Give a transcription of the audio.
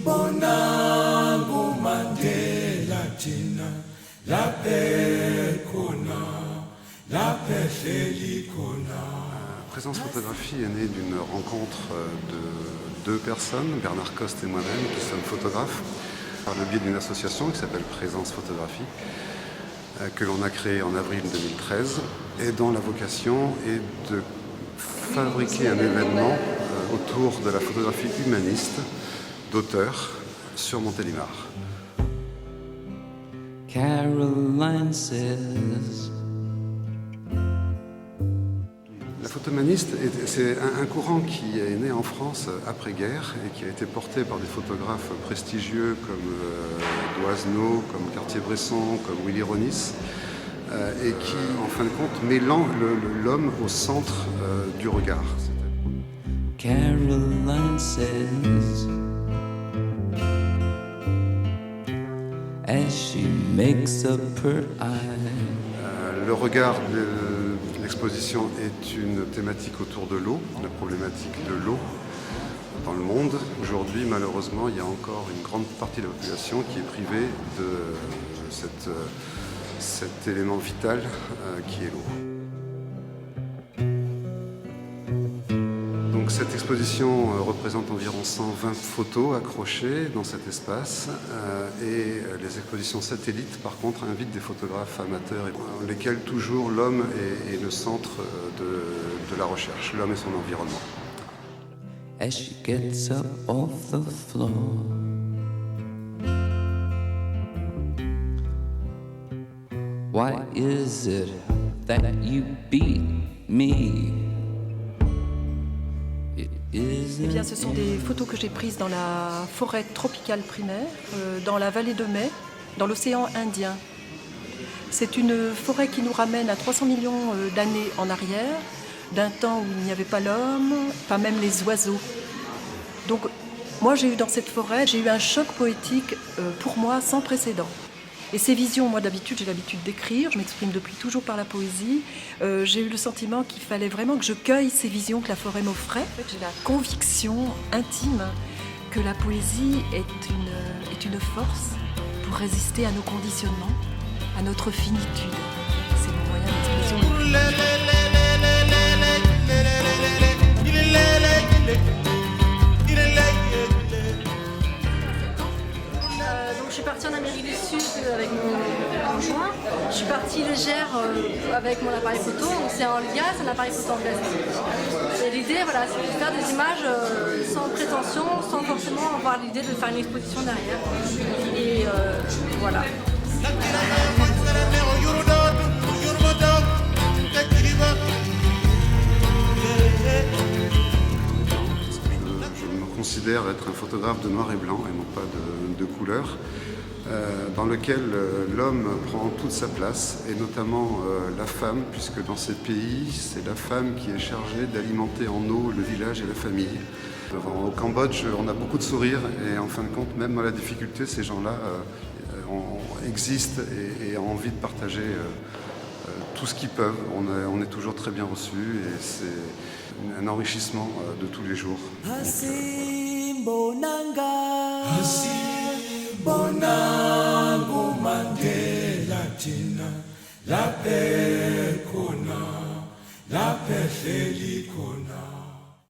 Bonango Mandela Tina la Pekona la Pechelikona. Présence Photographie est née d'une rencontre de deux personnes, Bernard Coste et moi-même, qui sommes photographes, par le biais d'une association qui s'appelle Présence Photographie, que l'on a créée en avril 2013 et dont la vocation est de fabriquer un événement autour de la photographie humaniste d'auteurs sur Montélimar. Caroline says. La photo humaniste, c'est un courant qui est né en France après-guerre et qui a été porté par des photographes prestigieux comme Doisneau, comme Cartier-Bresson, comme Willy Ronis, et qui, en fin de compte, met l'homme au centre du regard. Caroline says, as she makes up her eye. Le regard de l'exposition est une thématique autour de l'eau, la problématique de l'eau dans le monde. Aujourd'hui, malheureusement, il y a encore une grande partie de la population qui est privée de cet élément vital qui est l'eau. Donc cette exposition représente environ 120 photos accrochées dans cet espace et les expositions satellites par contre invitent des photographes amateurs dans lesquels toujours l'homme est le centre de la recherche, l'homme et son environnement. As she gets up off the floor, why is it that you beat me? Eh bien, ce sont des photos que j'ai prises dans la forêt tropicale primaire, dans la vallée de Mai, dans l'océan Indien. C'est une forêt qui nous ramène à 300 millions d'années en arrière, d'un temps où il n'y avait pas l'homme, pas même les oiseaux. Donc, moi, j'ai eu dans cette forêt, j'ai eu un choc poétique, pour moi, sans précédent. Et ces visions, moi d'habitude, j'ai l'habitude d'écrire, je m'exprime depuis toujours par la poésie. J'ai eu le sentiment qu'il fallait vraiment que je cueille ces visions que la forêt m'offrait. En fait, j'ai la conviction intime que la poésie est une force pour résister à nos conditionnements, à notre finitude. C'est mon moyen d'expression. Je suis partie en Amérique du Sud avec mon conjoint. Je suis partie légère avec mon appareil photo. C'est en gaz, un appareil photo en plastique. Et l'idée, voilà, c'est de faire des images sans prétention, sans forcément avoir l'idée de faire une exposition derrière. Et voilà. Je me considère être un photographe de noir et blanc et non pas de couleur. Dans lequel l'homme prend toute sa place, et notamment la femme, puisque dans ces pays, c'est la femme qui est chargée d'alimenter en eau le village et la famille. Au Cambodge, on a beaucoup de sourires, et en fin de compte, même dans la difficulté, ces gens-là existent et ont envie de partager tout ce qu'ils peuvent. On est toujours très bien reçus, et c'est un enrichissement de tous les jours. Bonango Mandela Tina la Pekona la Pechelikona.